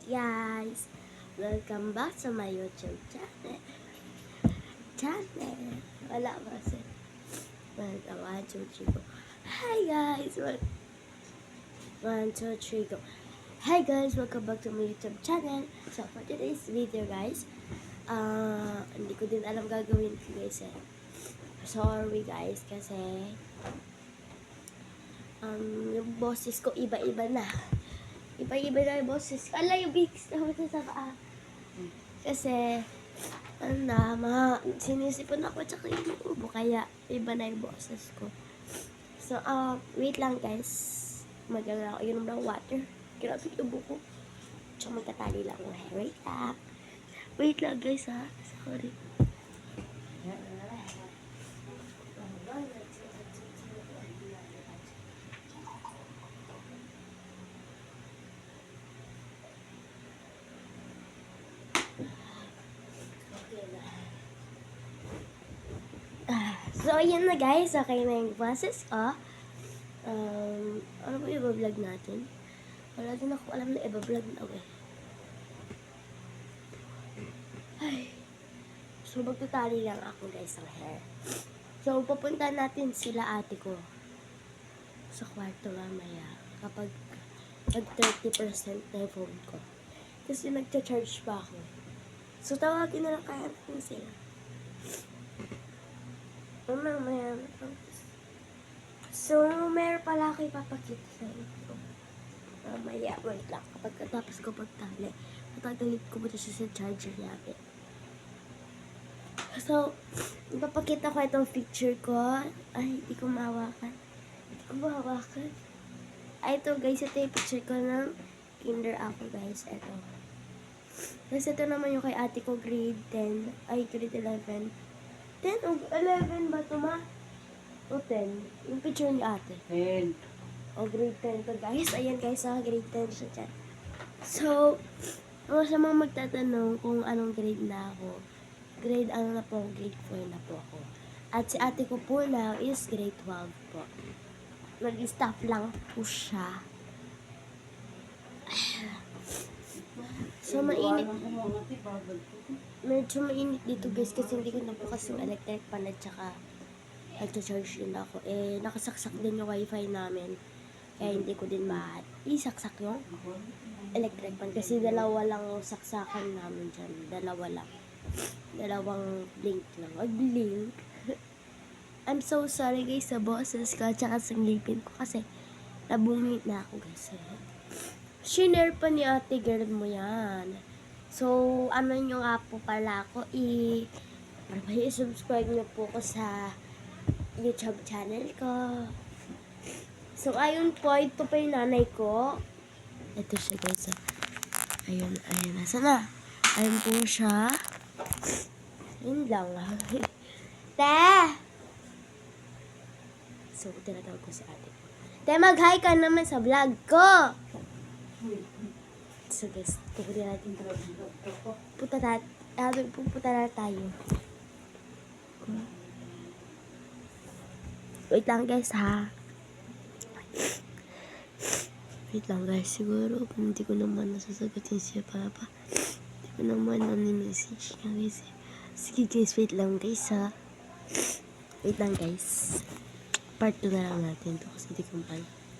guys! Welcome back to my YouTube channel. Wala ba kasi? Welcome, 1, 2, 3, go. Hi guys! 1, 2, 3, go. Hi guys! Welcome back to my YouTube channel. So for today's video guys, hindi ko din alam gagawin ko guys eh. Sorry guys kasi yung boses ko iba-iba na. Iba-iba na yung boses ko. Ala, yung bigs na sa paa. Kasi, sinisipon ako tsaka yung ubo. Kaya, iba na yung boses ko. So, wait lang guys. Mag-alala ako yun ng water. Grabe yung ubo ko. Tsaka magtatali lang ako. Wait lang. Wait lang guys ha. Sorry. So, ayan na guys. Okay na yung boses ko. Ano ba i-vlog natin? Wala din ako alam na i-vlog na eh. Ay. So, magtutali lang ako guys ng hair. So, pupunta natin sila ate ko sa kwarto mamaya. Kapag mag 30% na yung phone ko. Kasi nagcha-charge pa ako. So, tawagin na lang kaya natin sila. Mamaya. So, meron pala ako ipapakita sa inyo. Mamaya, wait lang. Kapag katapos ko pagtali, matagalit ko muna siya sa charger natin. So, ipapakita ko itong picture ko. Ay, hindi ko mahawakan. Ay, ito guys, ito yung picture ko ng Kinder Apple guys. Ito. Tapos ito naman yung kay ate ko grade 10. Ay, grade 11. 10 o 11 ba ito ma? O 10? Yung picture ni ate. 10. O grade 10 to guys. Ayan guys, grade 10 siya dyan. So, sa mga magtatanong kung anong grade na ako. Grade ano na po, grade 4 na po ako. At si ate ko po now is grade 12 po. Nag-stop lang po siya. So, mainit. Medyo mainit dito guys kasi hindi ko nabukas yung electric pan at saka nagcha-charge din ako. Eh, nakasaksak din yung wifi namin. Kaya hindi ko din isaksak yung electric pan kasi dalawa lang yung saksakan namin dyan. Dalawa lang. Dalawang blink lang. Blink. I'm so sorry guys sa boses ko at saka sa ngipin ko kasi nabungit na ako guys. Shinare pa ni ate girl mo yan. So, ano nyo nga po pala ako, i-subscribe nyo po ko sa YouTube channel ko. So, ayun po, ito pa yung nanay ko. Ito siya guys. Ayun, nasa na? Ayun po siya. Ayun lang. Te! So, tinatawag ko si ate ko. Te, mag-hi ka naman sa vlog ko! So guys, pupunta natin pupunta na tayo. Wait lang guys ha. Wait lang guys, siguro hindi ko naman nasasagutin siya papa. Hindi ko naman message niya guys. Sige guys, wait lang guys ha. Wait lang guys. Part 2 na lang natin to kasi hindi ko pa